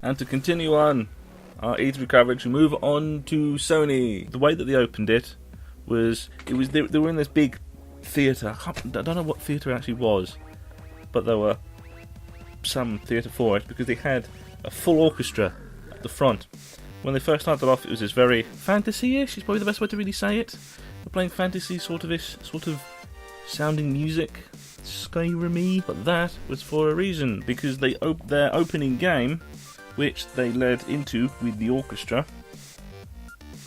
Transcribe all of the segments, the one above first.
And to continue on our E3 coverage, we move on to Sony. The way that they opened it was they were in this big theatre. I don't know what theatre it actually was, but there were some theatre for it because they had a full orchestra at the front. When they first started off, it was this very fantasy-ish. Is probably the best way to really say it. They're playing fantasy sort of sounding music, Skyrim-y, but that was for a reason because their opening game, which they led into with the orchestra,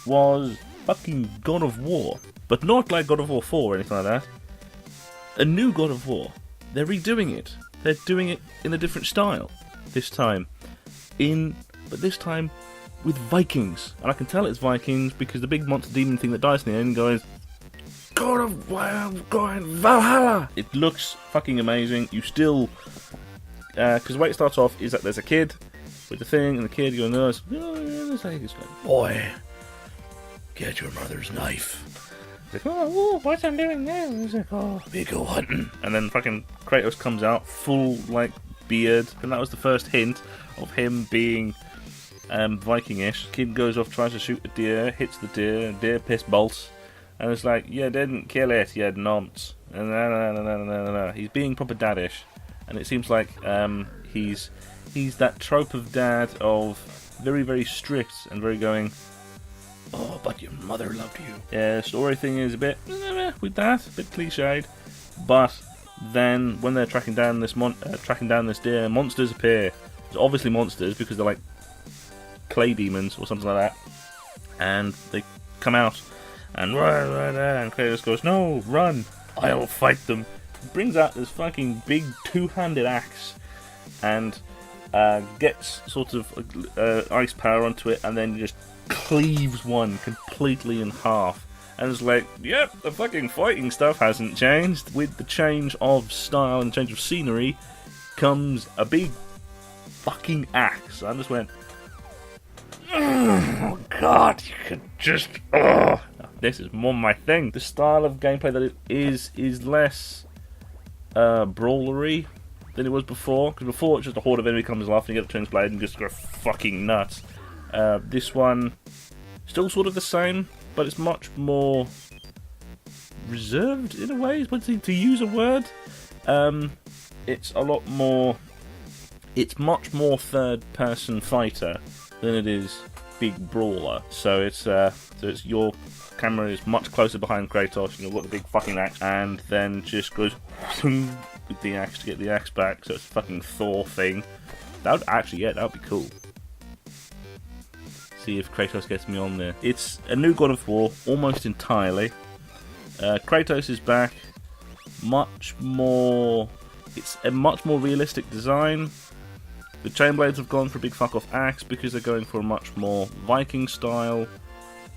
was fucking God of War. But not like God of War 4 or anything like that. A new God of War. They're redoing it. They're doing it in a different style this time. But this time with Vikings. And I can tell it's Vikings because the big monster demon thing that dies in the end goes, God of War, going Valhalla! It looks fucking amazing. You still... because the way it starts off is that there's a kid with the thing, and the kid going, it's like, boy, get your mother's knife. He's like, oh, what's I'm doing now? He's like, oh, we go hunting. And then fucking Kratos comes out, full, like, beard, and that was the first hint of him being Viking-ish. Kid goes off, tries to shoot a deer, hits the deer piss bolts, and it's like, you didn't kill it, you nonce. And no. He's being proper daddish, and it seems like he's that trope of dad of very, very strict and very going, oh, but your mother loved you. Yeah, story thing is a bit with that, a bit cliched, but then when they're tracking down this deer, monsters appear. It's obviously monsters because they're like clay demons or something like that, and they come out and run, and Kratos goes, no, run, I'll fight them. He brings out this fucking big two-handed axe and gets sort of ice power onto it, and then just cleaves one completely in half. And it's like, yep, the fucking fighting stuff hasn't changed. With the change of style and change of scenery comes a big fucking axe. I just went, oh god, you could just, oh. This is more my thing. The style of gameplay that it is less brawlery than it was before. Because before, it's just a horde of enemy comes off and you get a twins blade and just go fucking nuts. This one, still sort of the same, but it's much more reserved in a way, to use a word. It's a lot more, it's much more third-person fighter than it is big brawler. So it's your camera is much closer behind Kratos, and you've got the big fucking axe, and then just goes with the axe to get the axe back. So it's a fucking Thor thing. That would be cool. See if Kratos gets me on there. It's a new God of War, almost entirely. Kratos is back. It's a much more realistic design. The Chainblades have gone for a big fuck off axe because they're going for a much more Viking style,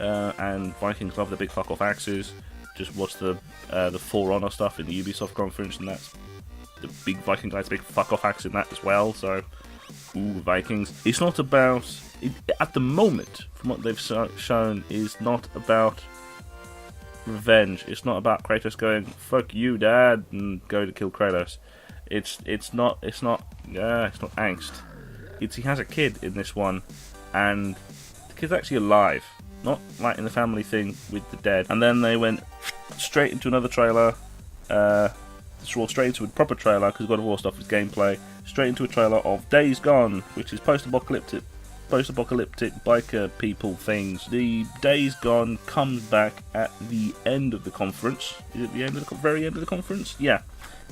and Vikings love the big fuck off axes. Just watch the For Honor stuff in the Ubisoft conference, and that's the big Viking guy's big fuck off axe in that as well. So, ooh, Vikings. It's not about, at the moment, from what they've shown, is not about revenge. It's not about Kratos going, fuck you, dad, and go to kill Kratos. It's not angst. He has a kid in this one, and the kid's actually alive. Not like in the family thing with the dead. And then they went straight into another trailer, straight into a proper trailer, because God of War stuff is gameplay, straight into a trailer of Days Gone, which is post-apocalyptic biker people things. The Days Gone comes back at the end of the conference. Is it the end of the very end of the conference? Yeah.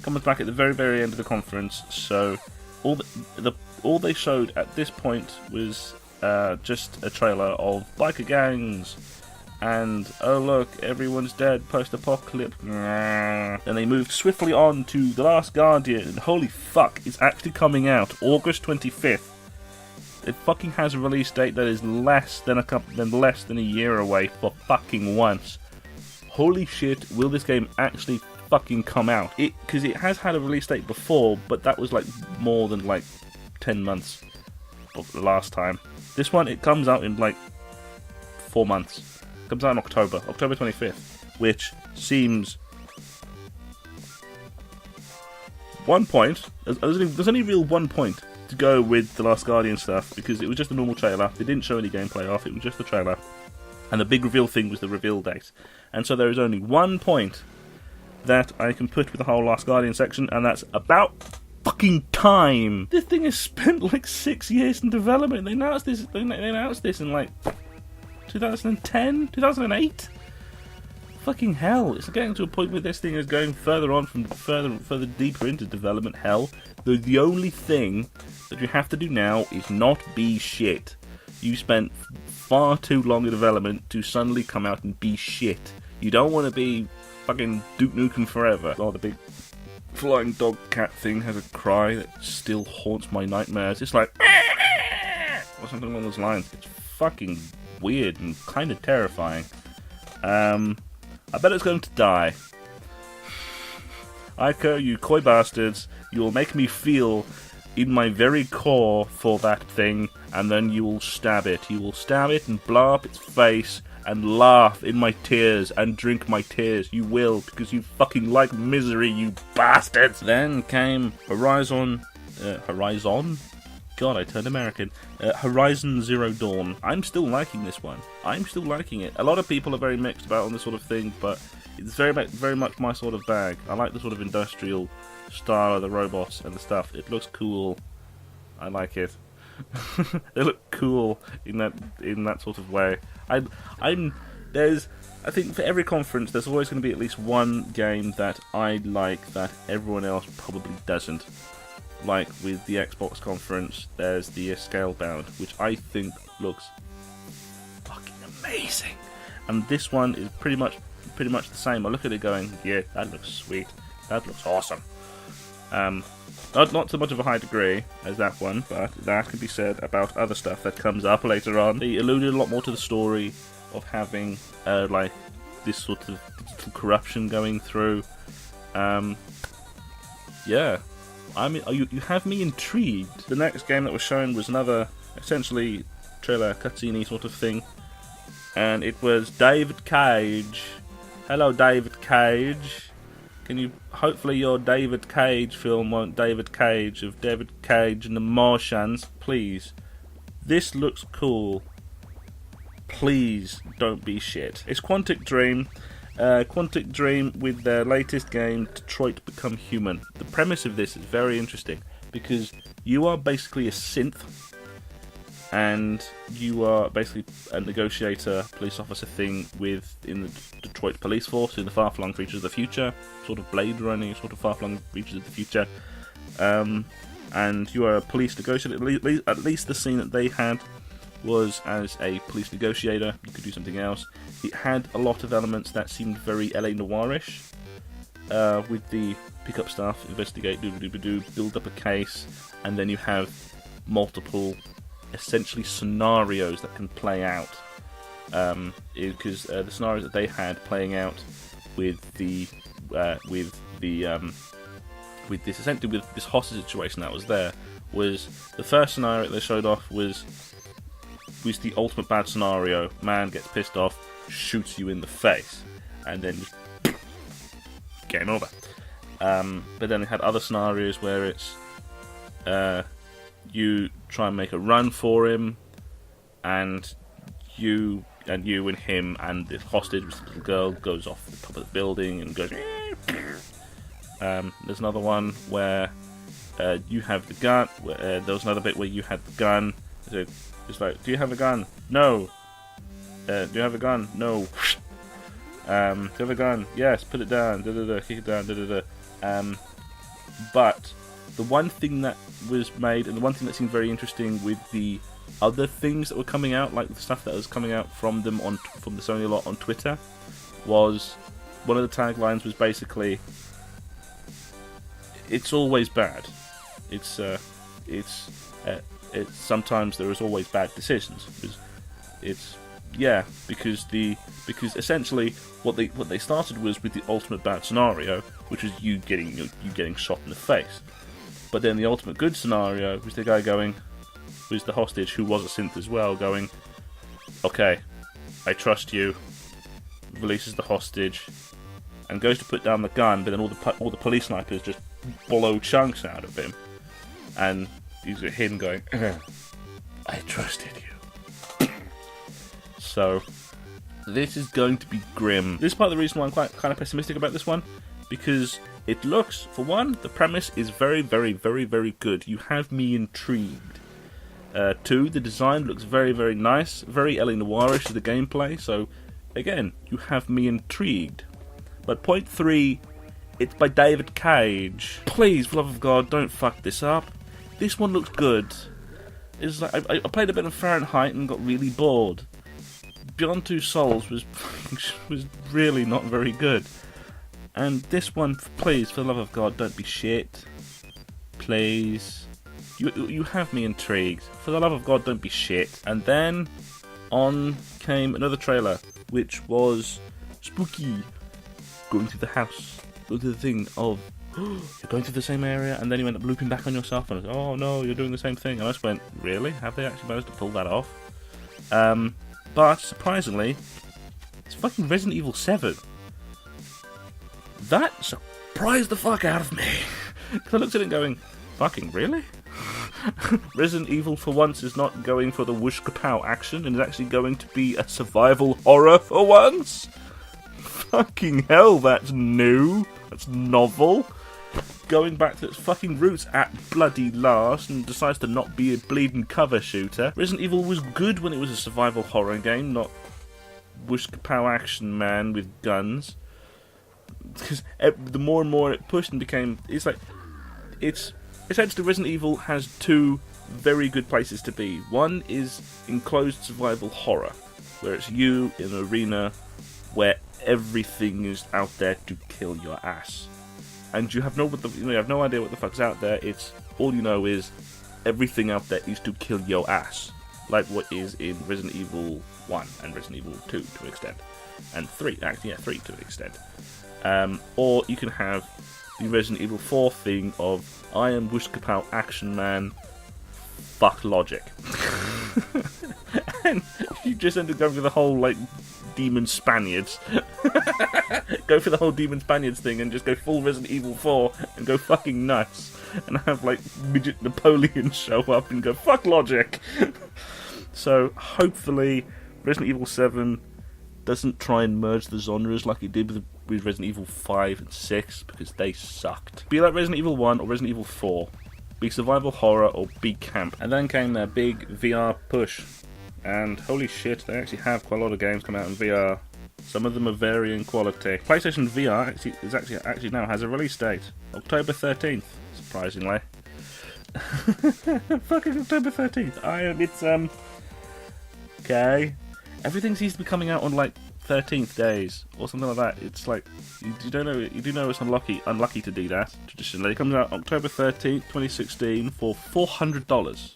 Comes back at the very, very end of the conference. So all they showed at this point was just a trailer of biker gangs and oh look, everyone's dead, post-apocalypse. Then they moved swiftly on to The Last Guardian, and holy fuck, it's actually coming out August 25th. It fucking has a release date that is less than a year away for fucking once. Holy shit, will this game actually fucking come out? Because it has had a release date before, but that was like more than like 10 months of the last time. This one, it comes out in like 4 months. It comes out in October 25th, which seems... One point, there's only real one point to go with the Last Guardian stuff because it was just a normal trailer. They didn't show any gameplay off, it was just a trailer. And the big reveal thing was the reveal date. And so there is only one point that I can put with the whole Last Guardian section, and that's about fucking time. This thing has spent like 6 years in development. They announced this in like 2010, 2008. Fucking hell! It's getting to a point where this thing is going further on from further deeper into development hell. The only thing that you have to do now is not be shit. You spent far too long in development to suddenly come out and be shit. You don't want to be fucking Duke Nukem Forever. Oh, the big flying dog cat thing has a cry that still haunts my nightmares. It's like or something along those lines. It's fucking weird and kind of terrifying. I bet it's going to die. Ico, you coy bastards, you will make me feel in my very core for that thing, and then you will stab it. You will stab it and blow up its face and laugh in my tears and drink my tears. You will, because you fucking like misery, you bastards! Then came Horizon? God, I turned American. Horizon Zero Dawn. I'm still liking this one. I'm still liking it. A lot of people are very mixed about on this sort of thing, but it's very much my sort of bag. I like the sort of industrial style of the robots and the stuff. It looks cool. I like it. They look cool in that sort of way. I think for every conference there's always going to be at least one game that I like that everyone else probably doesn't. Like with the Xbox conference, there's the Scalebound, which I think looks fucking amazing. And this one is pretty much the same. I look at it going, yeah, that looks sweet. That looks awesome. Not so much of a high degree as that one, but that can be said about other stuff that comes up later on. They alluded a lot more to the story of having like this sort of digital corruption going through. Yeah. I mean, you have me intrigued. The next game that was shown was another, essentially, trailer cutscene sort of thing. And it was David Cage. Hello, David Cage. Hopefully your David Cage film won't David Cage of David Cage and the Martians. Please. This looks cool. Please don't be shit. It's Quantic Dream. Quantic Dream with their latest game, Detroit Become Human. The premise of this is very interesting because you are basically a synth and you are basically a negotiator, police officer thing in the Detroit police force in the far-flung reaches of the future, sort of Blade Running, sort of far-flung reaches of the future. And you are a police negotiator. At least the scene that they had was as a police negotiator. You could do something else. It had a lot of elements that seemed very LA Noir-ish, with the pick up stuff, investigate, build up a case, and then you have multiple, essentially, scenarios that can play out. Because the scenarios that they had playing out with this hostage situation that was there was the first scenario they showed off was the ultimate bad scenario. Man gets pissed off, shoots you in the face, and then just game over. But then they had other scenarios where it's you try and make a run for him, and you and him and this hostage, this little girl, goes off the top of the building and goes. There's another one where you have the gun. There was another bit where you had the gun. So it's like, do you have a gun? No. Do you have a gun? No. Do you have a gun? Yes. Put it down. Kick it down. But the one thing that was made, and the one thing that seemed very interesting with the other things that were coming out, like the stuff that was coming out from them from the Sony lot on Twitter, was one of the taglines was basically, "It's always bad. It's sometimes there is always bad decisions." Because essentially what they started was with the ultimate bad scenario, which was you getting shot in the face. But then the ultimate good scenario was the guy was the hostage, who was a synth as well, going, "Okay, I trust you," releases the hostage and goes to put down the gun, but then all the police snipers just blow chunks out of him, and he's got him going, I trusted you. So, this is going to be grim. This is part of the reason why I'm kind of pessimistic about this one, because it looks, for one, the premise is very, very, very, very good. You have me intrigued. Two, the design looks very, very nice, very L.A. Noir-ish to the gameplay, so, again, you have me intrigued. But point three, it's by David Cage. Please, for the love of God, don't fuck this up. This one looks good. It's like I played a bit of Fahrenheit and got really bored. Beyond Two Souls was really not very good. And this one, please, for the love of God, don't be shit. Please. You have me intrigued. For the love of God, don't be shit. And then on came another trailer, which was spooky. Going through the house. Going through the thing of, you're going through the same area, and then you end up looping back on yourself, and oh no, you're doing the same thing. And I just went, really? Have they actually managed to pull that off? But, surprisingly, it's fucking Resident Evil 7. That surprised the fuck out of me. Because I looked at it going, fucking really? Resident Evil for once is not going for the whoosh kapow action and is actually going to be a survival horror for once? Fucking hell, that's new. That's novel. Going back to its fucking roots at bloody last and decides to not be a bleeding cover shooter. Resident Evil was good when it was a survival horror game, not whoosh kapow action man with guns. Because the more and more it pushed and became, it's essentially Resident Evil has two very good places to be. One is enclosed survival horror, where it's you in an arena where everything is out there to kill your ass, and you have no idea what the fuck's out there. It's all you know is everything out there is to kill your ass, like what is in Resident Evil 1 and Resident Evil 2 to an extent, and 3 actually, yeah, 3 to an extent. Or you can have the Resident Evil 4 thing of I am whoosh kapow action man, fuck logic. And you just end up going for the whole like Demon Spaniards. Go for the whole Demon Spaniards thing and just go full Resident Evil 4 and go fucking nuts. And have like midget Napoleon show up and go fuck logic. So hopefully Resident Evil 7 doesn't try and merge the genres like it did with Resident Evil 5 and 6, because they sucked. Be like Resident Evil 1 or Resident Evil 4. Be survival horror or be camp. And then came their big VR push. And holy shit, they actually have quite a lot of games come out in VR. Some of them are varying quality. PlayStation VR actually now has a release date. October 13th, surprisingly. Fucking October 13th. It's okay. Everything seems to be coming out on like 13th days or something like that. It's like you do know it's unlucky to do that traditionally. It comes out October 13th, 2016 for $400,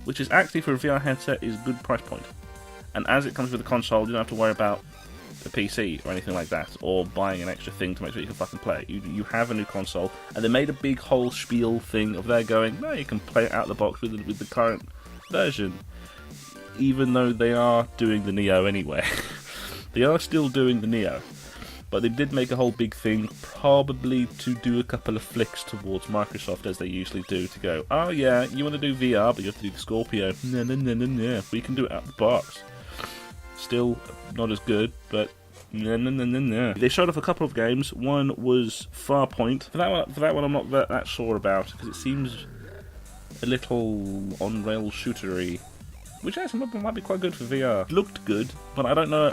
which is actually for a VR headset is a good price point. And as it comes with the console, you don't have to worry about the PC or anything like that, or buying an extra thing to make sure you can fucking play it. You have a new console, and they made a big whole spiel thing of there going, no, you can play it out of the box with the current version. Even though they are doing the Neo anyway. They are still doing the Neo. But they did make a whole big thing, probably to do a couple of flicks towards Microsoft, as they usually do, to go, oh yeah, you want to do VR, but you have to do the Scorpio. No, we can do it out of the box. Still not as good, but no. They showed off a couple of games. One was Farpoint. For that one I'm not that sure about, because it seems a little on-rail shootery. Which actually might be quite good for VR. It looked good, but I don't know.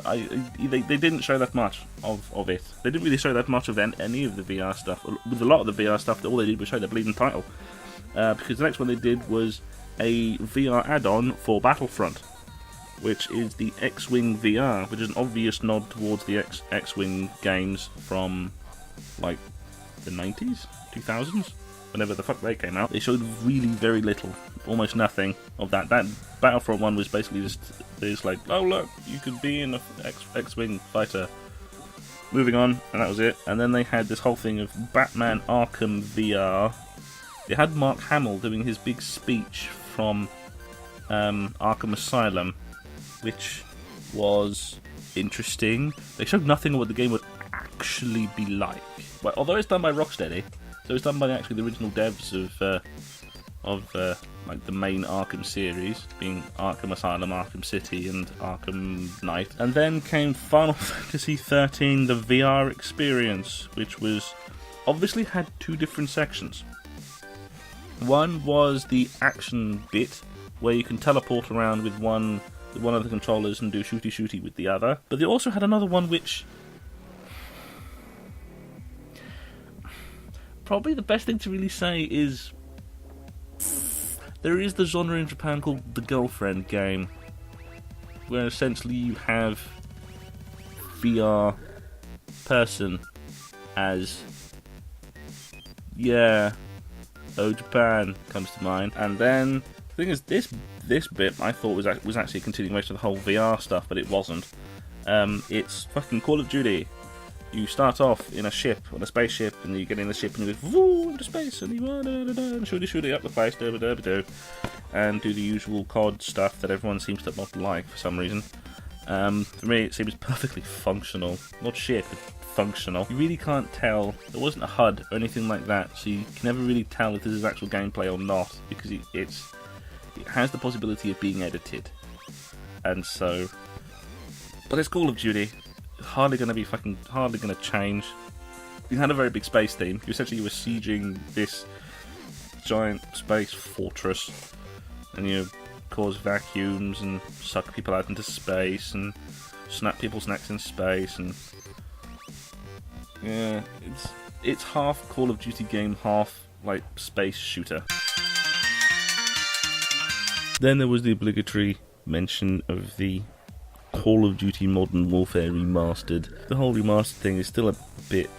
They didn't show that much of it. They didn't really show that much of any of the VR stuff. With a lot of the VR stuff, all they did was show the bleeding title. Because the next one they did was a VR add-on for Battlefront, which is the X-Wing VR, which is an obvious nod towards the X-Wing games from, like, the 90s? 2000s? Whenever the fuck they came out. They showed really very little, almost nothing of that. That Battlefront one was basically just like, oh look, you could be in a X-Wing fighter. Moving on, and that was it. And then they had this whole thing of Batman Arkham VR. They had Mark Hamill doing his big speech from Arkham Asylum, which was interesting. They showed nothing of what the game would actually be like. Well, although it's done by Rocksteady, so it's done by actually the original devs of like the main Arkham series, being Arkham Asylum, Arkham City, and Arkham Knight. And then came Final Fantasy XIII, the VR experience, which was obviously had two different sections. One was the action bit, where you can teleport around with one of the controllers and do shooty with the other. But they also had another one which... probably the best thing to really say is... there is the genre in Japan called the girlfriend game, where essentially you have VR person as... yeah... oh, Japan comes to mind. And then the thing is, this bit I thought was actually a continuation of the whole VR stuff, but it wasn't. It's fucking Call of Duty. You start off in a ship, on a spaceship, and you get in the ship and you go woo into space, and you and shooty up the place, and do the usual COD stuff that everyone seems to not like for some reason. For me, it seems perfectly functional. Not shit, but functional. You really can't tell. There wasn't a HUD or anything like that, so you can never really tell if this is actual gameplay or not, because it has the possibility of being edited. And so... but it's Call of Duty. It's hardly going to change. You had a very big space theme. You were sieging this giant space fortress, and you cause vacuums and suck people out into space and snap people's necks in space, and yeah, it's half Call of Duty game, half like space shooter. Then there was the obligatory mention of the Call of Duty Modern Warfare Remastered. The whole remastered thing is still a bit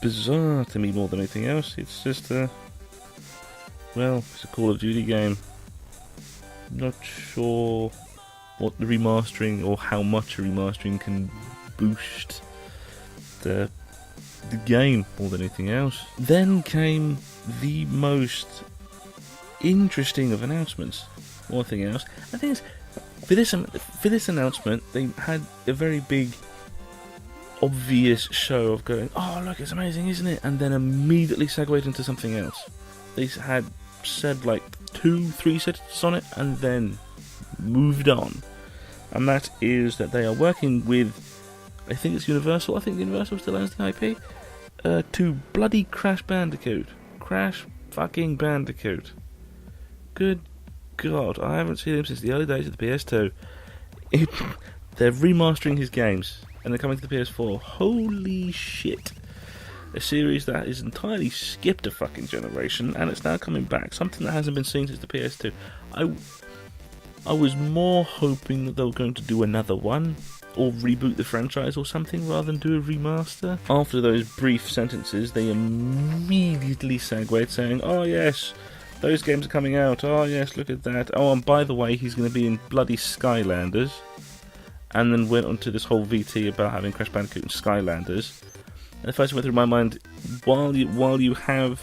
bizarre to me more than anything else. It's just it's a Call of Duty game. Not sure what the remastering or how much a remastering can boost the game more than anything else. Then came the most interesting of announcements. One thing else. I think for this announcement, they had a very big, obvious show of going, "Oh, look, it's amazing, isn't it?" And then immediately segued into something else. They had said like 2-3 sentences on it, and then moved on. And that is that they are working with, I think it's Universal. I think Universal still owns the IP. To bloody Crash Bandicoot. Crash fucking Bandicoot. Good God, I haven't seen him since the early days of the PS2. They're remastering his games, and they're coming to the PS4. Holy shit. A series that is entirely skipped a fucking generation, and it's now coming back. Something that hasn't been seen since the PS2. I was more hoping that they were going to do another one, or reboot the franchise or something, rather than do a remaster. After those brief sentences, they immediately segued saying, "Oh yes, those games are coming out. Oh yes, look at that. Oh, and by the way, he's going to be in bloody Skylanders." And then went on to this whole VT about having Crash Bandicoot and Skylanders. And the first thing went through my mind, while you have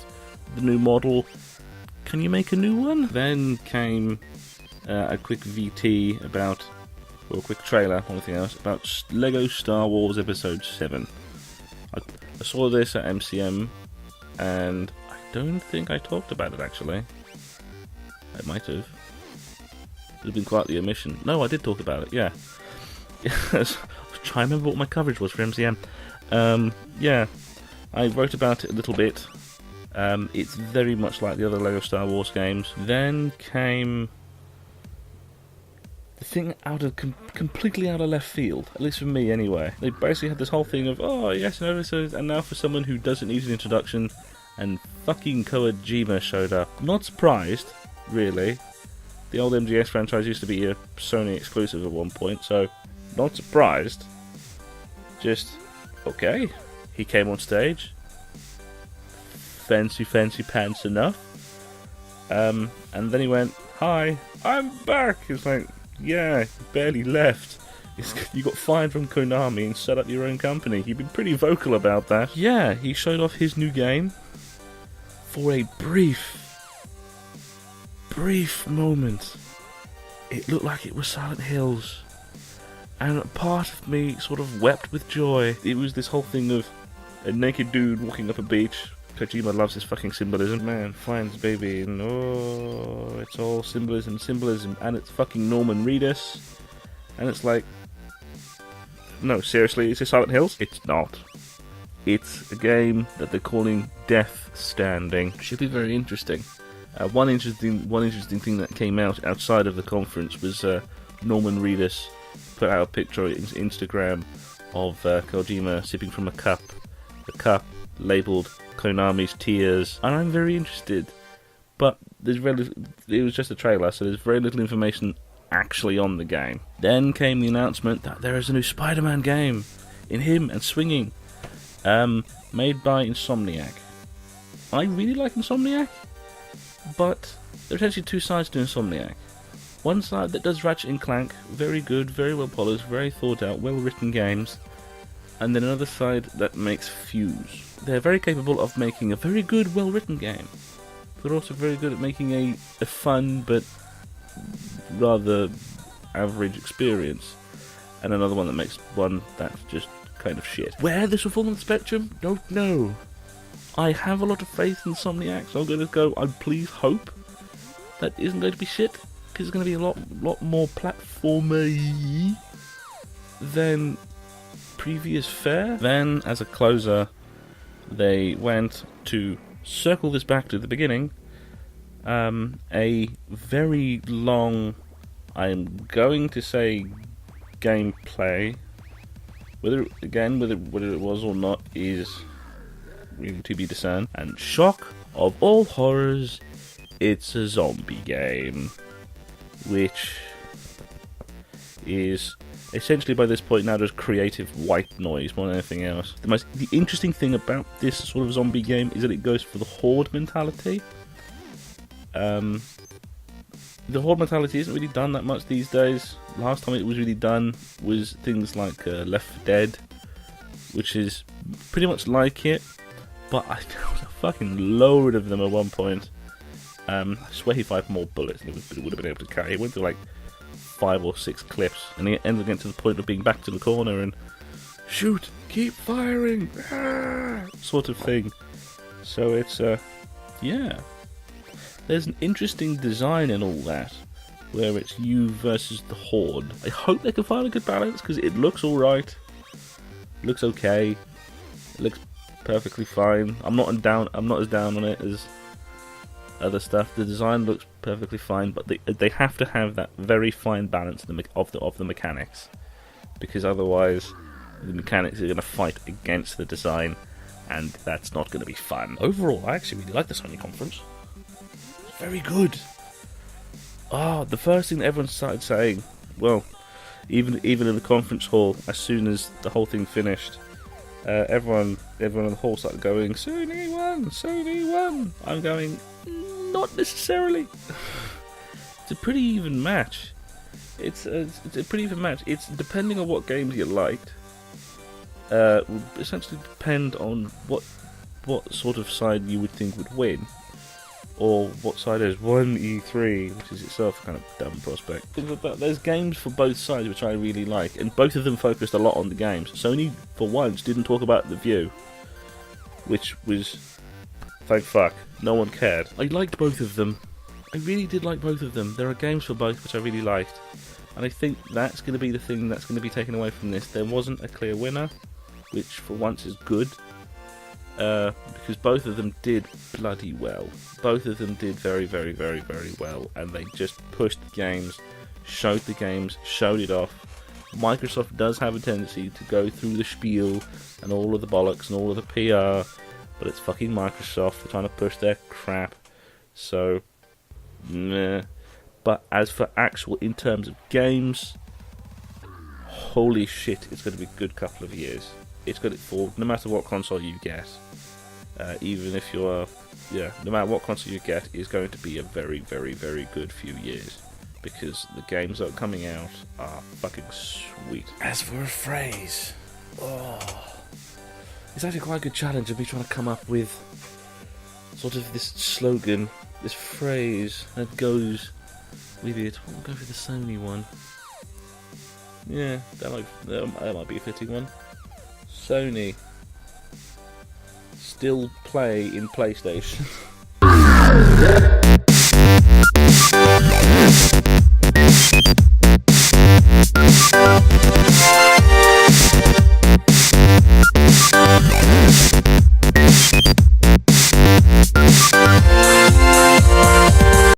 the new model, can you make a new one? Then came a quick VT about, or a quick trailer, anything else, about Lego Star Wars Episode 7. I saw this at MCM, and I don't think I talked about it actually. I might have. It would have been quite the omission. No, I did talk about it, yeah. I was trying to remember what my coverage was for MCM. Yeah, I wrote about it a little bit. It's very much like the other Lego Star Wars games. Then came the thing completely out of left field, at least for me anyway. They basically had this whole thing of, oh yes, and now for someone who doesn't need an introduction, and fucking Kojima showed up. Not surprised, really. The old MGS franchise used to be a Sony exclusive at one point, so not surprised. Just, okay, he came on stage, fancy pants enough, and then he went, "Hi, I'm back." It's like, yeah, you barely left. You got fired from Konami and set up your own company. You've been pretty vocal about that. Yeah, he showed off his new game for a brief moment. It looked like it was Silent Hills. And part of me sort of wept with joy. It was this whole thing of a naked dude walking up a beach Kojima loves his fucking symbolism. Man finds baby, and oh, it's all symbolism, and it's fucking Norman Reedus, and it's like, no, seriously, is this Silent Hills? It's not. It's a game that they're calling Death Standing. Should be very interesting. One interesting thing that came out outside of the conference was Norman Reedus put out a picture on his Instagram of Kojima sipping from a cup labelled Konami's Tears, and I'm very interested. But it was just a trailer, so there's very little information actually on the game. Then came the announcement that there is a new Spider-Man game in him and swinging, made by Insomniac. I really like Insomniac, but there's actually two sides to Insomniac. One side that does Ratchet and Clank, very good, very well polished, very thought out, well written games, and then another side that makes Fuse. They're very capable of making a very good, well written game. They're also very good at making a fun but rather average experience, and another one that makes one that's just kind of shit. Where this will fall on the spectrum, don't know. I have a lot of faith in Insomniac, so I'm going to go, I please hope that isn't going to be shit, because it's going to be a lot more platformer than previous fare. Then, as a closer, they went to circle this back to the beginning. A very long, I'm going to say, gameplay. Whether it was or not is really to be discerned. And shock of all horrors, it's a zombie game, which is essentially by this point now just creative white noise more than anything else. The interesting thing about this sort of zombie game is that it goes for the horde mentality. The horde mentality isn't really done that much these days. Last time it was really done was things like Left 4 Dead, which is pretty much like it, but I was a fucking load of them at one point. I swear he fired more bullets and it would have been able to carry. It went through like 5 or 6 clips, and he ended up getting to the point of being back to the corner and shoot, keep firing, sort of thing. So it's yeah. There's an interesting design in all that, where it's you versus the horde. I hope they can find a good balance, because it looks alright. It looks okay. It looks perfectly fine. I'm not as down on it as other stuff. The design looks perfectly fine, but they have to have that very fine balance of the mechanics, because otherwise the mechanics are going to fight against the design, and that's not going to be fun. Overall, I actually really like the Sony Conference. Very good. The first thing that everyone started saying, well, even in the conference hall, as soon as the whole thing finished, everyone in the hall started going, Sony won. I'm going, not necessarily. It's a pretty even match. It's a pretty even match. It's depending on what games you liked. Would essentially depend on what sort of side you would think would win, or what side has won E3, which is itself a kind of dumb prospect. There's games for both sides which I really like, and both of them focused a lot on the games. Sony, for once, didn't talk about the View, which was, thank fuck, no one cared. I liked both of them. I really did like both of them. There are games for both which I really liked, and I think that's going to be the thing that's going to be taken away from this. There wasn't a clear winner, which for once is good. Because both of them did bloody well. Both of them did very, very, very, very well, and they just pushed the games, showed it off. Microsoft does have a tendency to go through the spiel and all of the bollocks and all of the PR, but it's fucking Microsoft. They're trying to push their crap, so meh. But as for actual, in terms of games, holy shit, it's going to be a good couple of years. It's got it for no matter what console you get, even if you're, no matter what console you get, is going to be a very, very, very good few years, because the games that are coming out are fucking sweet. As for a phrase, it's actually quite a good challenge of me trying to come up with sort of this slogan, this phrase that goes with it. We'll go for the Sony one. Yeah, that might be a fitting one. Sony still play in PlayStation.